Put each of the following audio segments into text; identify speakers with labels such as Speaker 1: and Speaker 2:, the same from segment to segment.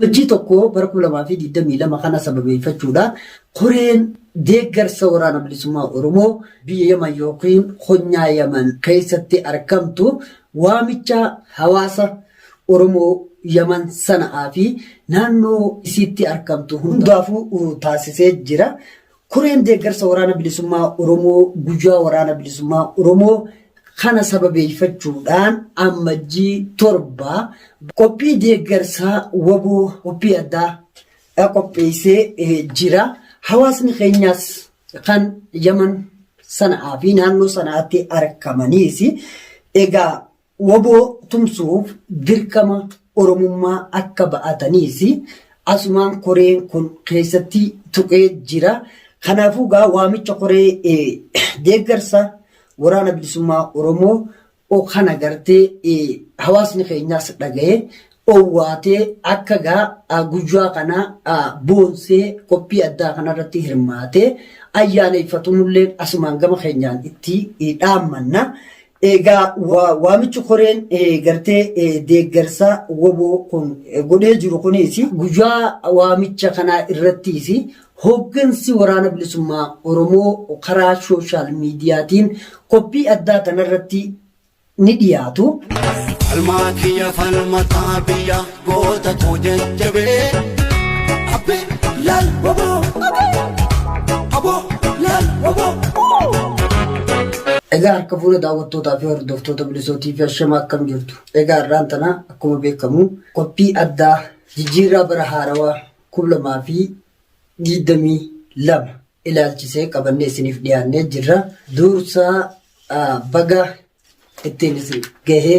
Speaker 1: Hojii tokko bara 2022 kana sababeeffachuudhaan koreen deeggarsa waraana bilisummaa Oromoo biyya Yaman yookiin Konyaa Yaman keessatti argamtu waamicha hawaasa Oromoo Yaman sanaa fi naannoo isiitti argamtu hundaafuu taasisee jira. Koreen deeggarsa waraana bilisummaa Oromoo guyyaa waraana bilisummaa Oromoo kana sababeeffachuudhaan ammajjii 7 qophii deeggarsaa waboo qophii addaa qopheessee jira. Hawaasni keenyaas kan Yaman sanaa fi naannoo sanaatti argamaniis egaa waboo tumsuuf dirqama Oromummaa akka ba'ataniis asumaan koreen kun keessatti tuqee jira. Kanaafuu gaa waamicha koree deeggarsa waraana bilisummaa Oromoo kana gartee hawaasni keenyaas dhaga'ee owwaatee akka gaa guyyaa kana boonsee qophii addaa kanarratti hirmaatee ayyaaneffatumullee asumaan gama keenyaan itti dhaammanna. Egaa waamichi koreen gartee deeggarsa waboo kun godhee jiru kunis guyyaa waamicha kanaa irrattis hooggansi waraana bilisummaa Oromoo karaa sooshaal miidiyaatiin qophii addaa kanarratti ni dhiyaatu.
Speaker 2: Almaakiyya falmataa biyya goota jajjabee abbee laal waboo aboo laal waboo.
Speaker 1: Egaa harka fuula daawwattootaa fi hordoftoota bilisootii fi ashama akkam jirtu. Egaa irraan tana akkuma beekamu qophii addaa jijjiirraa bara haarawaa 2022 ilaalchisee qabannee isiniif dhiyaannee jirra. Dursaa baga ittiin gahee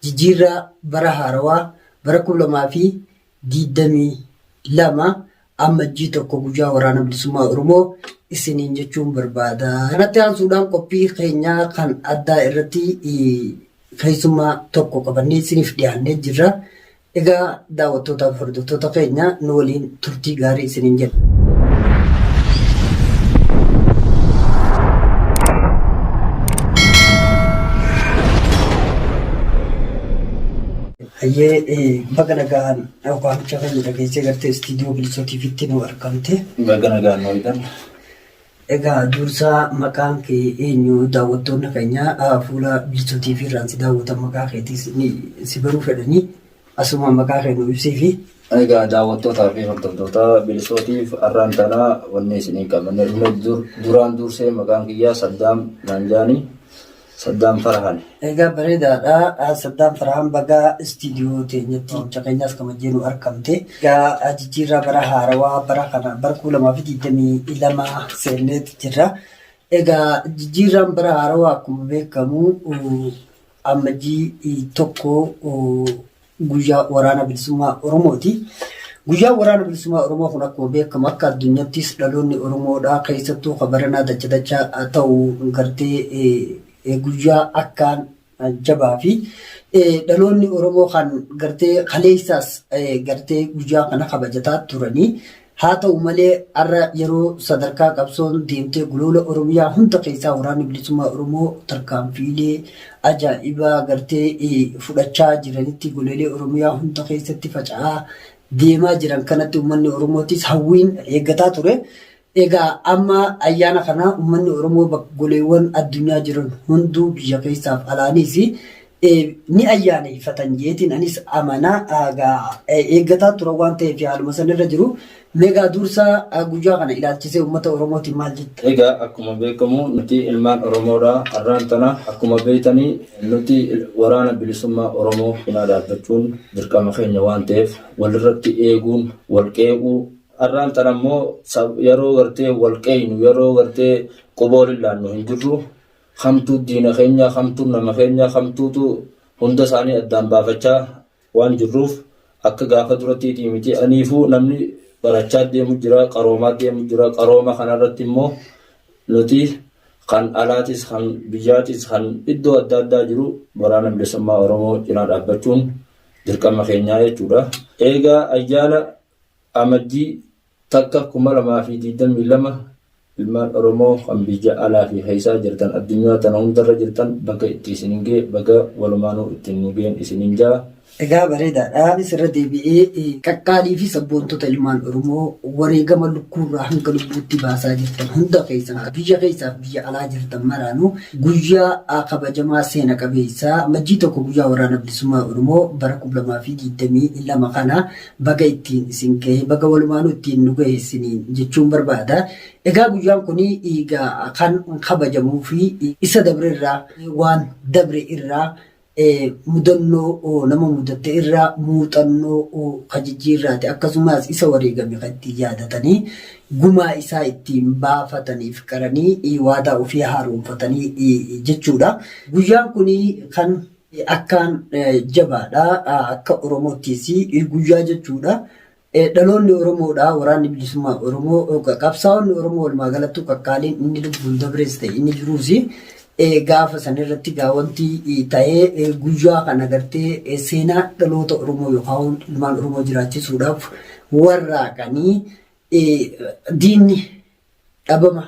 Speaker 1: jijjiirraa bara haarawaa bara 2022 ammajjii 1 guyyaa waraana bilisummaa Oromoo isiniin jechuun barbaada. Kanatti aansuudhaan qophii keenyaa kan addaa irratti keessummaa tokko qabannee isiniif dhiyaannee jirra. Egaa daawwattootaa fi hordoftoota keenya nu waliin turtii gaarii isiniin jedha. Hayyee baga nagaan waamicha keenya dhageessee gartee istiidiyoo bilisootiifitti nu argamte.
Speaker 3: Baga nagaan nu argan.
Speaker 1: Egaa dursaa maqaan kee eenyu? Daawwattoonni keenya fuula bilisootii fi irraan si daawwatan maqaa keetiis si baruu fedhanii asuma maqaa kee nu ibsiifi.
Speaker 3: Egaa daawwattootaa fi hordoftoota bilisootiif arraan tanaa wanni isinii qabanne duraan dursee maqaan kiyyaa Saddaam Naanjaanii Saddaam Farahan.
Speaker 1: Egaa bareedaadha. Saddaam Farahan baga istiidiyoo teenyatti mucha keenyaas kamajjee nu argamte. Egaa jijjiirraa bara haarawaa bara kana bara 2022 seenneeti jirra. Egaa jijjiirraan bara haarawaa akkuma beekamu ammajjii 1 guyyaa waraana bilisummaa Oromooti. Guyyaa waraana bilisummaa Oromoo kun akkuma beekamu akka addunyaattis dhaloonni Oromoodhaa keessattuu kabaranaa dachaa ta'uu gartee guyyaa akkaan jabaa fi dhaloonni Oromoo kan gartee kaleessaas gartee guyyaa kana kabajataa turanii. Haa ta'u malee har'a yeroo sadarkaa qabsoon deemtee guloola Oromiyaa hunda keessaa waraanni bilisummaa Oromoo tarkaanfiilee ajaa'ibaa gartee fudhachaa jiranitti guloolee Oromiyaa hunda keessatti faca'aa deemaa jiran kanatti uummanni Oromootis hawwiin eeggataa ture. Egaa amma ayyaana kana uummanni Oromoo goleewwan addunyaa jiran hunduu biyya keessaaf alaanis ni ayyaaneffatan jeetiin anis amanaa eeggataa ture waan ta'eef haaluma sanarra jiru. Meegaa dursaa guyyaa kana ilaalchisee uummata Oromootiin maal jetta?
Speaker 3: Egaa akkuma beekamu nuti ilmaan Oromoodhaa arraan tana akkuma beektanii nuti waraana bilisummaa Oromoo cinaa dhaabbachuun dirqama keenya waan ta'eef walirratti eeguun wal qeequu arraan tana immoo yeroo gartee wal qeeynu yeroo gartee qoboolin laannu hin jirru hamtuu diina keenya hamtuu nama keenya hamtuutu hunda isaanii addaan baafachaa waan jirruuf akka gaafa durattiitii miti aniifuu namni barachaa deemu jira qaroomaa deemu jira qarooma kanarratti immoo nuti kan alaatis kan biyyaatis kan iddoo adda addaa jiru waraana bilisummaa Oromoo cinaa dhaabbachuun dirqama keenyaa jechuudha. Eegaa ayyaana amajjii 2022 ilmaan Oromoo kan biyya alaa fi keessaa jirtan addunyaa tana hundarra jirtan bakka itti isiniin ga'e bakka walumaanuu ittiin nu ga'een isiniin jaa
Speaker 1: Egaa bareedaadha. Sirra deebi'ee qaqqaalii fi sabboontota ilmaan Oromoo wareegama lukkuurraa hanga lubbuutti baasaa jirtan hunda keessan biyya keessaaf biyya alaa jirtan maraanuu guyyaa kabajamaa seena qabeessaa majjii tokko guyyaa waraana bilisummaa Oromoo bara 2022 kana baga ittiin isin gahe baga walumaanuu ittiin nu gahe isiniin jechuun barbaada. Egaa guyyaan kun kan kabajamuu fi isa dabre irraa waan dabre irraa mudannoo nama mudatte irraa muuxannoo kajijjiirraati akkasumas isa wareegame kan ittiin yaadatanii gumaa isaa ittiin baafataniif qaranii waadaa ofii haaromfatanii jechuudha. Guyyaan kun kan akkaan jabaadha akka Oromoottis guyyaa jechuudha. Dhaloonni Oromoodha waraanni bilisummaa Oromoo qabsaa'onni Oromoo walumaa galatti qaqqaaliin inni lubbuun dabrees ta'e inni jiruus gaafa sanirratti wanti ta'ee guyyaa kana gartee seenaa dhaloota Oromoo yookaan ilmaan Oromoo jiraachisuudhaaf warraaqanii diinni dhabama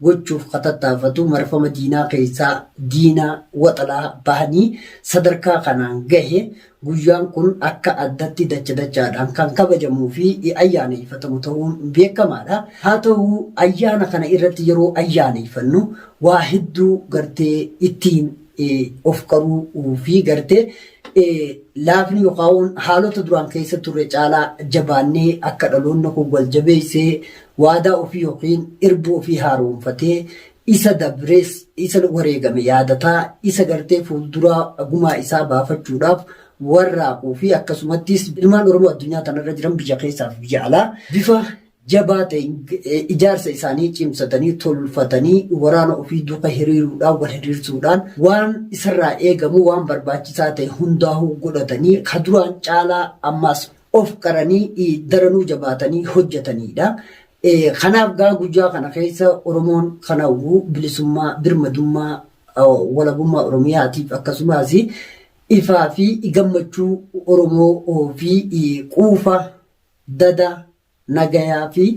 Speaker 1: gochuuf katattaafatu marfama diinaa keessaa diinaa waxalaa bahanii sadarkaa kanaan gahe guyyaan kun akka addatti dachaadhaan kan kabajamuu fi ayyaaneffatamu ta'uun beekamaadha. Haa ta'u ayyaana kana irratti yeroo ayyaaneffannu waa hedduu gartee ittiin of qaruu fi gartee laafni yookaan haalota duraan keessa turre caalaa jabaannee akka dhaloonni kun wal jabeessee waadaa ofii yookiin irboo ofii haaromfatee isa dabrees isa wareegame yaadataa isa gartee fuulduraa gumaa isaa baafachuudhaaf warraaquu fi akkasumattis ilmaan Oromoo addunyaa kanarra jiran biyya keessaa fi biyya alaa bifa jabaa ta'een ijaarsa isaanii cimsatanii tolfatanii waraana ofii duuka hiriiruudhaan wal hiriirsuudhaan waan isarraa eegamu waan barbaachisaa ta'e hundaa'uu godhatanii ka duraan caalaa ammas of qaranii daranuu jabaatanii hojjetanidha. Kanaaf guyyaa kana keessa Oromoon kanaafuu bilisummaa birmadummaa walabummaa Oromiyaatiif akkasumas ifaa fi gammachuu Oromoo fi quufa dada nagayaa fi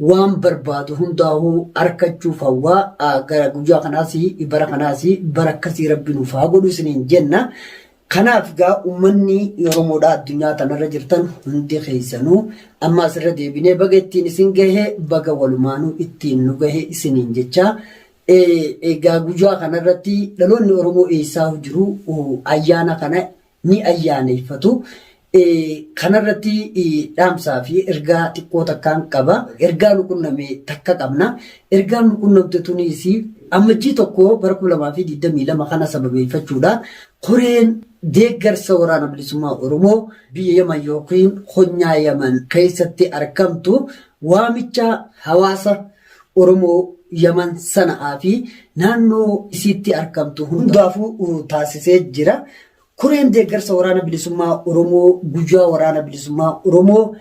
Speaker 1: waan barbaadu hundaa'uu argachuuf hawwaa gara guyyaa kanaas bara kanaas bara akkasii rabbi nuuf haa godhu isiniin jenna. Kanaaf uummanni Oromoodhaa addunyaa kanarra jirtan hundi keessanuu amma asirra deebinee baga ittiin isin gahe baga walumaanuu ittiin nu gahe isiniin jecha. Egaa guyyaa kanarratti dhaloonni Oromoo eessaa jiru ayyaana kana ni ayyaaneffatu. Kanarratti dhaamsaa fi ergaa xiqqoo takkaan qaba. Ergaa nu qunname takka qabna. Ergaan nu qunnamte tunis ammajjii tokko bara 2022 kana sababeeffachuudhaan koreen deeggarsa waraana bilisummaa Oromoo biyya Yaman yookiin Konyaa Yaman keessatti argamtu waamicha hawaasa Oromoo Yaman sana'aa fi naannoo isiitti argamtu hundaafuu taasisee jira. Koreen deeggarsa waraana bilisummaa Oromoo guyyaa waraana bilisummaa Oromoo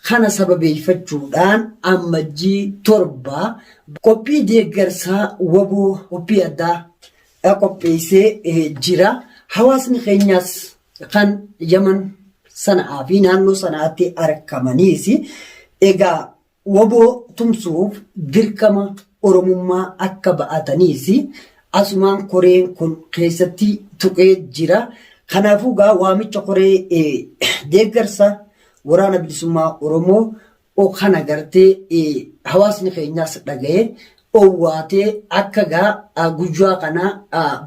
Speaker 1: kana sababeeffachuudhaan ammajjii 7 qophii deeggarsaa waboo qophii addaa qopheessee jira. Hawaasni keenyaas kan Yaman sana'aa fi naannoo sanaatti argamaniis egaa waboo tumsuuf dirqama Oromummaa akka ba'ataniis asumaan koreen kun keessatti tuqee jira. Kanaafuu waamicha koree deeggarsa waraana bilisummaa Oromoo kana gartee hawaasni keenyaas dhaga'ee owwaatee akka guyyaa kana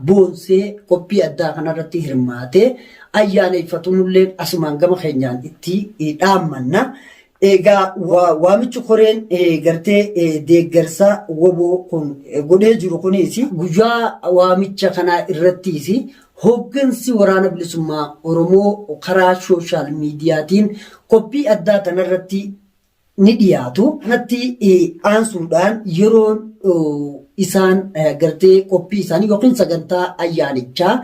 Speaker 1: boonsee qophii addaa kanarratti hirmaatee ayyaaneffatumullee asumaan gama keenyaan itti dhaammanna. Egaa waamichi koreen gartee deeggarsa waboo kun godhee jiru kunis guyyaa waamicha kanaa irrattis hooggansi waraana bilisummaa Oromoo karaa sooshaal miidiyaatiin qophii addaa kanarratti ni dhiyaatu. Kanatti aansuudhaan yeroo isaan gartee qophii isaanii yookiin sagantaa ayyaanichaa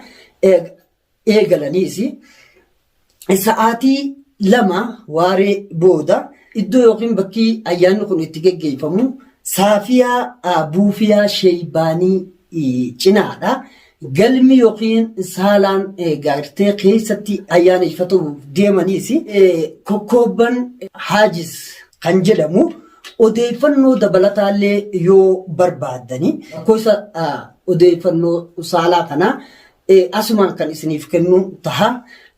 Speaker 1: eegalaniis sa'aatii 2 waaree booda iddoo yookiin bakki ayyaanni kun itti geggeeffamu Saafiyaa Buufiyaa Sheeybaanii cinaadha. Galmi yookiin saalaan gartee keessatti ayyaaneffatamuuf deemaniis kokkobban Haajis kan jedhamu odeeffannoo dabalataallee yoo barbaadanii gosa odeeffannoo saalaa kanaa asumaan kan isiniif kennu taha.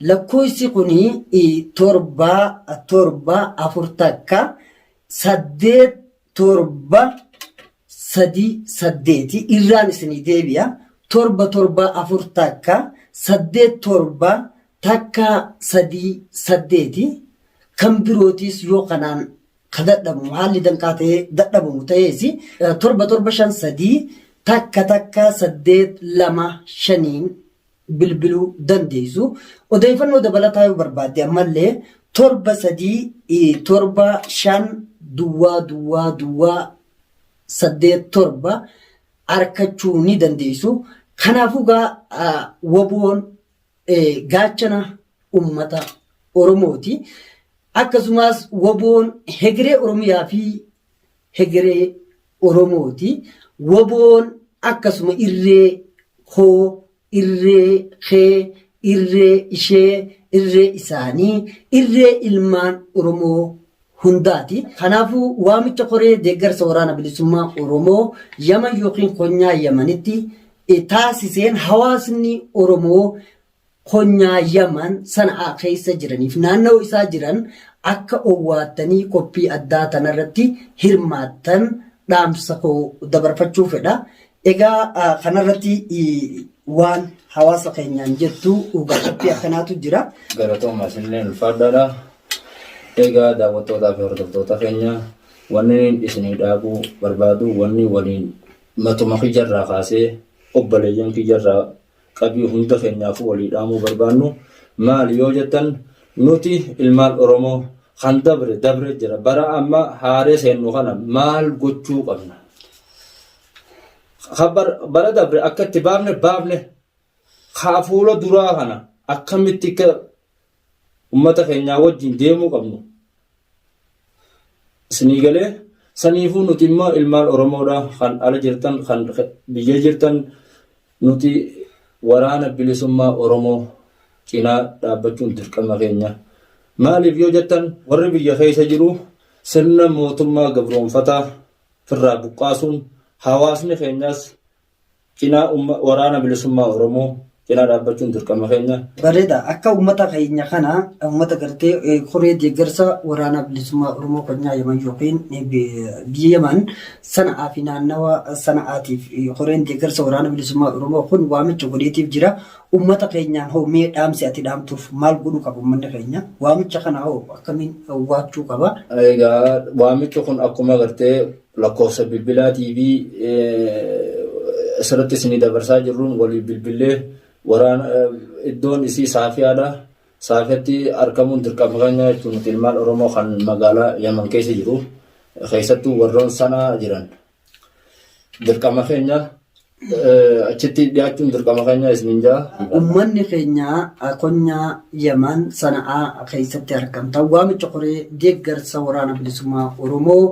Speaker 1: lakkoofsi kuni torba afur takka 8 irraan isinii deebi'a. 7 afur takka 8 takka 3 kan birootis yoo kanaan ka dadhabu haalli danqaa ta'ee dadhabamu ta'eesi 7 takka 8 bilbiluu dandeessu. Odeeffannoo dabalataa yoo barbaadde ammallee 7 arkachuu ni dandeessu. Kanaafuu waboon gaachana ummata Oromooti. Akkasumas waboon hegeree Oromiyaa fi hegeree Oromooti. Waboon akkasuma irree koo, irree kee, irree ishee, irree isaanii, irree ilmaan Oromoo hundaati. Kanaafuu waamicha koree deeggarsa waraana bilisummaa Oromoo Yaman yookiin Konyaa Yamanitti taasiseen hawaasni Oromoo Konyaa Yaman Sana'aa keessa jiraniif naannoo isaa jiran akka owwaattanii qophii addaa tanarratti hirmaattan dhaamsa koo dabarfachuu fedha. Egaa kanarratti waan hawaasa keenyaan jettu qophii akkanaatu jira.
Speaker 3: Galatooma isinillee ulfaadhaadha. Egaa daawwattootaa fi hordoftoota keenya wanni isinii dhaabuu barbaadu wanni waliin matuma kiyyarraa kaasee obboleeyyan kiyyarraa qabii hunda keenyaaf walii dhaamuu barbaannu maali yoo jettan nuti ilmaan Oromoo kan dabre jira bara amma haaree seennu kana maal gochuu qabna? Bara dabre akka itti baafne fuula duraa kana akkamitti ummata keenyaa wajjin deemuu qabnu. Isinii galee saniifuu nuti immoo ilmaan Oromoodha kan ala jirtan kan biyya jirtan nuti waraana bilisummaa Oromoo cinaa dhaabbachuun dirqama keenya. Maaliif yoo jettan warri biyya keessa jiru sirna mootummaa gabroonfataa firraa buqqaasuun hawaasni keenyaas cinaa waraana bilisummaa Oromoo cinaa dhaabbachuun dirqama keenya.
Speaker 1: Bareeda akka uummata keenya kana uummata gartee koree deeggarsa waraana bilisummaa Oromoo Konyaa Yaman yookiin biyya Yaman Sana'aa fi naannawa Sana'aatiif koreen deeggarsa waraana bilisummaa Oromoo kun waamicha godheetiif jira. Uummata keenyaan hoo mee dhaamsi ati dhaamtuuf maal godhuu qaba uummanni keenya? Waamicha kana hoo akkamiin waachuu qaba?
Speaker 3: Egaa waamichi kun akkuma gartee lakkoofsa bilbilaatii fi asirratti isinii dabarsaa jirruun walii bilbilee waraana iddoon isii Saafiyaadha. Saafiyaatti argamuun dirqama keenya jechuun nuti ilmaan Oromoo kan magaalaa Yaman keessa jiru keessattuu warroon Sanaa jiran dirqama keenya achitti dhiyaachuun dirqama keenya isiniin jaa.
Speaker 1: Uummanni keenya Konyaa Yaman Sana'aa keessatti argamta. Waamicha koree deeggarsa waraana bilisummaa Oromoo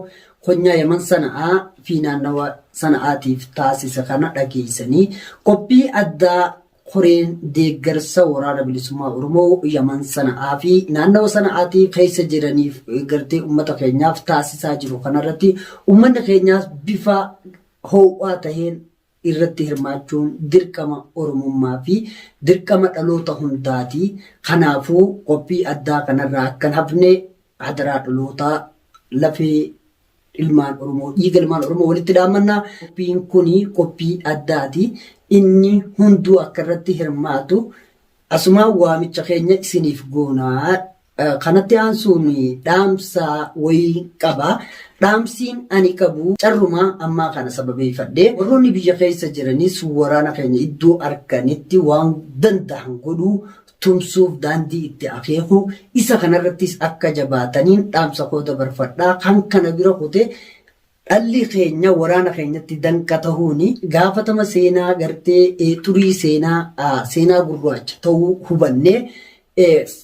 Speaker 1: Konyaa Yaman Sana'aa fi naannawa Sana'aatiif taasisa kana dhageessanii qophii addaa koreen deeggarsa waraana bilisummaa Oromoo Yaman Sana'aa fi naannawa Sana'aatii keessa jiraniif gartee uummata keenyaaf taasisaa jiru kanarratti uummanni keenyaas bifa ho'aa taheen irratti hirmaachuun dirqama Oromummaa fi dirqama dhaloota hundaati. Kanaafuu qophii addaa kanarraa akkan hafne hadaraa dhalootaa lafee ilmaan Oromoo dhiiga ilmaan Oromoo walitti dhaamannaa. Qophiin kuni qophii addaati. Inni hunduu akka irratti hirmaatu asumaan waamicha keenya isiniif goonaa. Kanatti aansuun dhaamsa wayii qaba. Dhaamsiin ani qabu carrumaa ammaa kana sababeeffadhee warroonni biyya keessa jiranis waraana keenya iddoo arganitti waan danda'an godhuu tumsuuf daandii itti akeeku isa kanarrattis akka jabaataniin dhaamsa koo dabarfadhaa. Kan kana bira kute dhalli keenya waraana keenyatti danqa ta'uun gaafatama seenaa gartee turii seenaa gurraacha ta'uu hubannee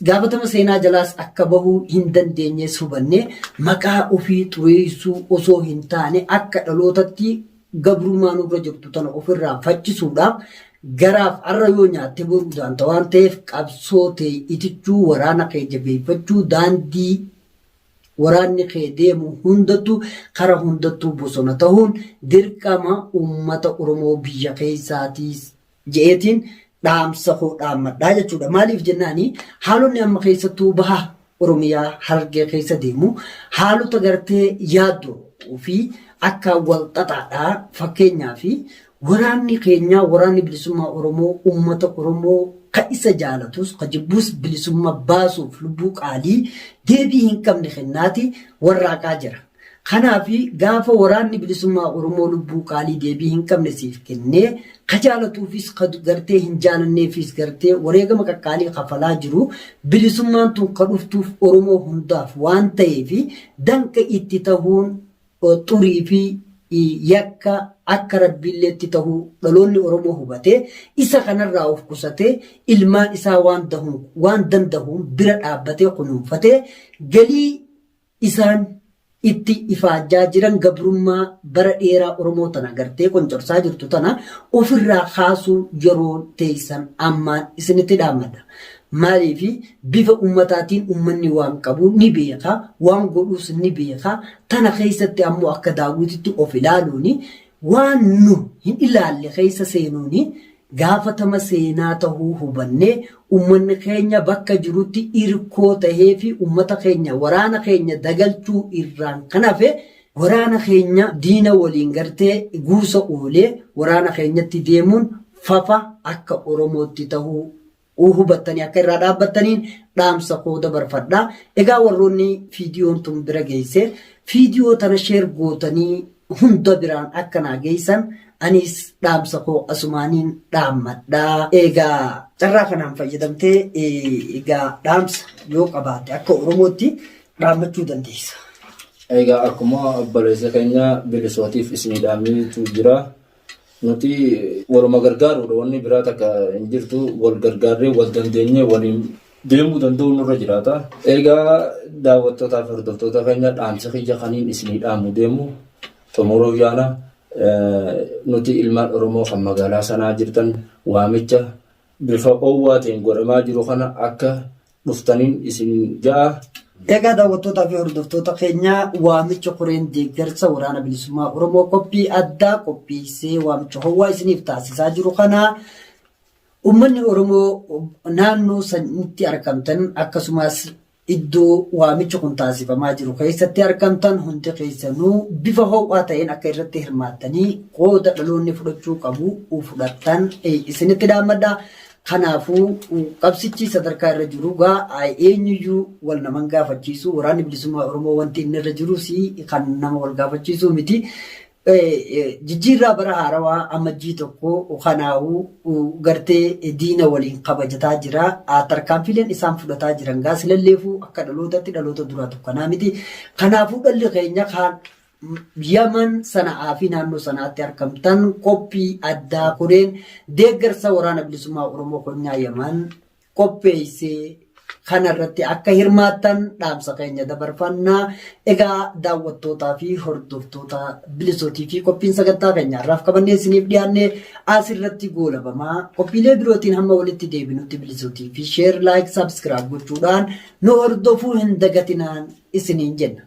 Speaker 1: gaafatama seenaa jalaas akka bahuu hin dandeenyees hubannee maqaa ofii xureessuu osoo hin taane akka dhalootatti gabrummaan irra jirtu tana ofirraa faccisuudhaaf garaaf arra yoo nyaatte boruudhaan waan ta'eef qabsoo ta'e itichuu waraana kee jabeeffachuu daandii waraanni kee deemu hundattu kara hundattuu bosona ta'uun dirqama uummata Oromoo biyya keessaatiis je'eetiin dhaamsa koo dhaammadhaa jechuudha. Maaliif jennaani haalonni amma keessattuu baha Oromiyaa Harargee keessa deemu haalota gartee yaaddoo fi akka wal xaxaadhaa fakkeenyaa fi waraanni keenya waraanni bilisummaa Oromoo uummata Oromoo ka isa jaalatus ka jibbuus bilisummaa baasuuf lubbuu qaalii deebii hin qabne kennaati warraaqaa jira. Kanaafi gaafa waraanni bilisummaa Oromoo lubbuu qaalii deebii hin qabne siif kennee ka jaalatuufis ka gartee hin jaalanneefis gartee wareegama qaqqaalii kafalaa jiru bilisummaan tun ka dhuftuuf Oromoo hundaaf waan ta'eef danqa itti tahuun xurii fi yakka akka rabbiilleetti tahuu dhaloonni Oromoo hubatee isa kanarraa of qusatee ilmaan isaa waan dandahuun bira dhaabbatee kunuunfatee galii isaan itti ifaajjaa jiran gabrummaa bara dheeraa Oromoo tana gartee qoncorsaa jirtu tana ofirraa kaasuu yeroo teessan ammaan isinitti dhaammadha. Maaliif bifa ummataatiin ummanni waan qabu ni beeka waan godhuus ni beeka tana keessatti ammoo akka daawwititti of ilaaluuni waan nu hin ilaalle keessa seenuuni gaafatama seenaa tahuu hubannee ummanni keenya bakka jirutti irkoo tahee fi ummata keenya waraana keenya dagalchuu irraan kan hafe waraana keenya diina waliin gartee guusa oolee waraana keenyatti deemuun fafa akka Oromootti tahuu hubattanii akka irraa dhaabbattaniin dhaamsa koo dabarfadhaa. Egaa warroonni fiidiyoon tun bira geesse fiidiyoo tana sheer gootanii hunda biraan akka naa geessan anis dhaamsa koo asumaaniin dhaammadhaa. Egaa carraa kanaan fayyadamtee egaa dhaamsa yoo qabaatte akka Oromootti dhaammachuu dandeessa.
Speaker 3: Egaa akkuma obboleessa keenya bilisootiif isinii dhaamnitu jira. Nuti waluma gargaaruudha wanni biraa takka hin jirtu wal gargaarree wal dandeenyee waliin deemuu danda'u nurra jiraata. Egaa daawwattootaaf hordoftoota keenya dhaamsa kiyya kaniin isinii dhaamu deemu xumuruu yaana. Nuti ilmaan Oromoo kan magaalaa sanaa jirtan waamicha bifa oowwaatiin godhamaa jiru kana akka dhuftaniin isin ja'a.
Speaker 1: Egaa daawwattootaa fi hordoftoota keenya waamicha koreen deeggarsa waraana bilisummaa Oromoo qophii addaa qopheessee waamicha hawwaa isiniif taasisaa jiru kana uummanni Oromoo naannoo sanitti argamtan akkasumas iddoo waamicha kun taasifamaa jiru keessatti argamtan hundi keessanuu bifa ho'aa ta'een akka irratti hirmaattanii qooda dhaloonni fudhachuu qabu fudhattan isinitti dhaammadha. Kanaafuu qabsichi sadarkaa irra jiru eenyuyyuu wal naman gaafachiisu waraanni bilisummaa Oromoo wanti inni irra jirus kan nama wal gaafachiisu miti. Jijjiirraa bara haarawaa amajjii tokko kanaafuu gartee diina waliin kabajataa jira. Tarkaanfileen isaan fudhataa jiran silalleefuu akka dhalootatti dhaloota duraa tokkanaa miti. Kanaafuu dhalli keenya kan Yaman sana'aa fi naannoo sanaatti argamtan qophii addaa koreen deeggarsa waraana bilisummaa Oromoo konyaa Yaman qopheessee kanarratti akka hirmaattan dhaamsa keenya dabarfannaa. Egaa daawwattootaa fi hordoftoota bilisootii fi qophiin sagantaa keenya irraaf qabannee isiniif dhiyaanne asirratti goolabamaa qophiilee birootiin hamma walitti deebinutti bilisootii fi sheer laayik sabskiraayib gochuudhaan nu hordofuu hin dagatinaan isiniin jenna.